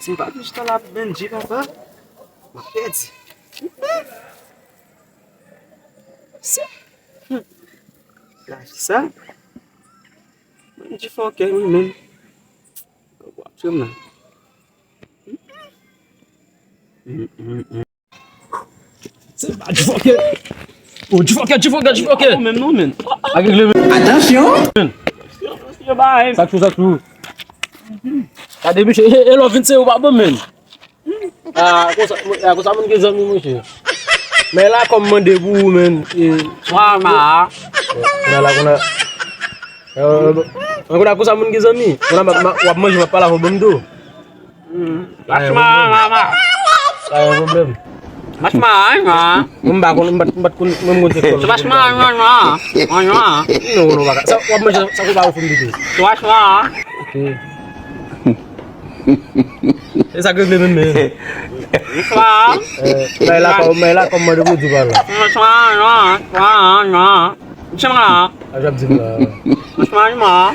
Simpa que está lá bendito, papa. Uma pede. Ça? De foquer, mesmo. Eu não. Defoquer. Même non, man. Attention! Satu. Tadi bicho, ele ouvindo seu babo, man. Aku sama ke zami bicho. Mais là comme mon debout, man. Mama. Aku sama ke zami. Wap manje ma pala ko bando. Mama. Saya problem. Mas mama. Mbak kun mengunci ko. Mas mama. Mama. No baka. Sa wap manje sa ko bawo fundi. Mas mama. Okay. Esa que le men. Mama. Mais là comme de vous du bal. Mas mama. Chama. Ajab din. Mas mama.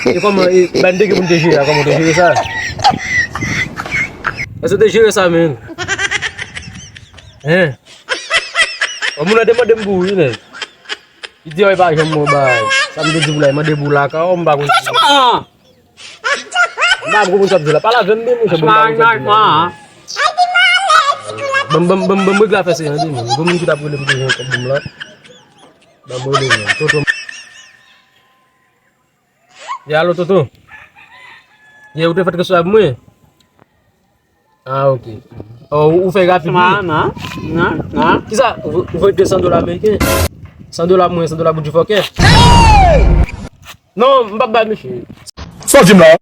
E como bande que bunte gira, como te gira ça. Essa te gira ça men. Omuna dem bu ini. Idi oi ba jam mobile. Sambil jumlah ma debula ka om ba kun. Mama. Ba ko kun sabdula pala gande mo sa Mama. bem la fesse ndi men. Bem kita boleh bikin ko bem la. Ba boleh toto. Ya lo toto. Ya udah fat ke suamu ya. Ah ok. Oh, o fega fi Mama. Não. Kisa, foi de $100 américain. $100 moins $100 pour du foquet. Non, mbaba monsieur. Sorti là!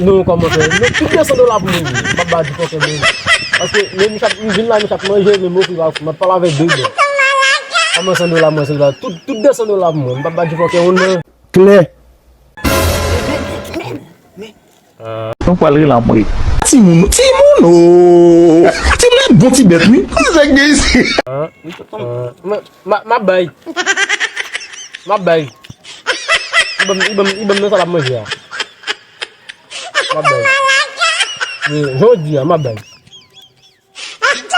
Non, comment faire? Non, tout $100 pour moi. Mbaba du foquet même. Parce que même chaque ville là, chaque manger le mot qui va me parler avec deux. Comment $100 moins $100? Tout $200 pour moi. Mbaba du foquet on est Claire! Não falei lá, mãe. Timono! Tu l'as bon petit bête, oui? Comment c'est que c'est? ma bay. Ibam na salam mo siya. Ma bay. Ni jodi ma bay.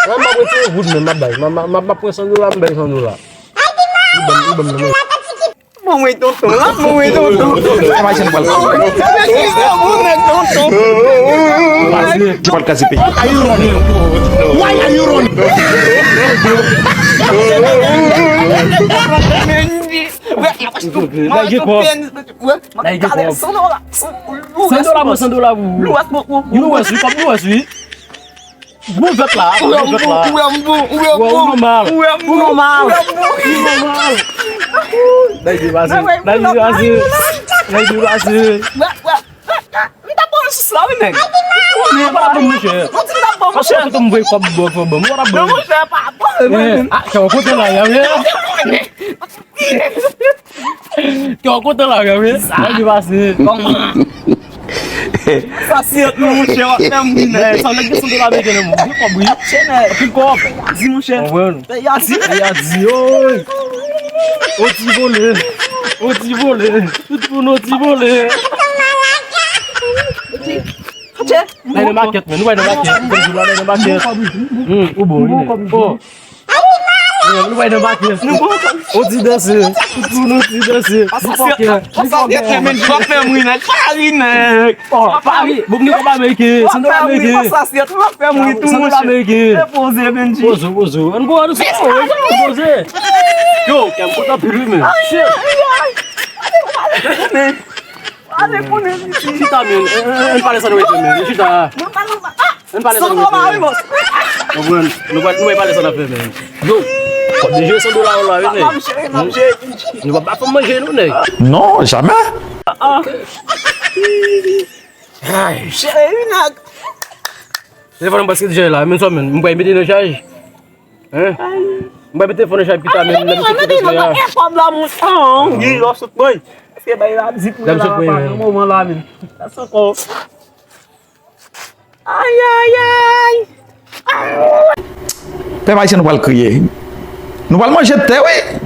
Ma ko ti good na ma bay. Ma po $100 bay $100. Ibam na mo. Mamãe tonto lá, mamãe tonto. Vai ser no balcão. Pode casar. Why are you running? Saciado no mochão até mulher. Só não questão do lado aqui no mundo. Que cobre, né? Que cobre. Assim mochão. É assim. Oi. O tibolê. Tudo no tibolê. Đây là market, mình quay là market, mình chụp đây là market. O bom, o. Mình quay là market. O ti danse, tu não ti danse. Passa mình chụp về mùi này, Paris này. Paris, bụng đi có ba mấy kia, sân đô la mấy kia. Passa siết chụp về mùi tu. Sân đô la mấy kia. Pose bên chị. Pose. Anh có ăn sôi, pose. Yo, kem puta piru mình. Ada pun ni. Kita men, en pada sana wait men. Kita. En pada sana wait. Bukan, lu pada sana men. Yo. Kok dia $100 lah ni. Ni bapak manger ni. Non, jamais. Ai, nak. Telefon basket je lah, men so men. Mbai beti no charge. Mbai beti telefon charge kita men. Não é problema não. E nossa mãe. Você vai lá visitar lá para mamãe lá, menino. Tá socorro. Ai. Até vai ser no balcão. No balcão já tem, ué.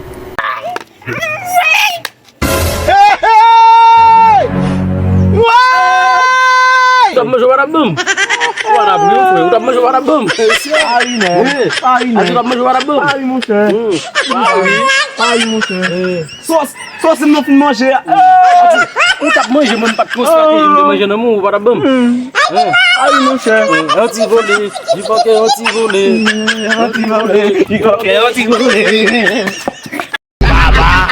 warabum. Warabum foi, udah masuk warabum. Aí, né? Aí, né? Udah masuk warabum. Aí, moça. Aí, moça. Só se não manger. Udah manger mempat kos kaki, manger namu warabum. Aí, moça. Hati boleh, dipakai hati boleh. Hati boleh. Dipakai hati boleh. Baba.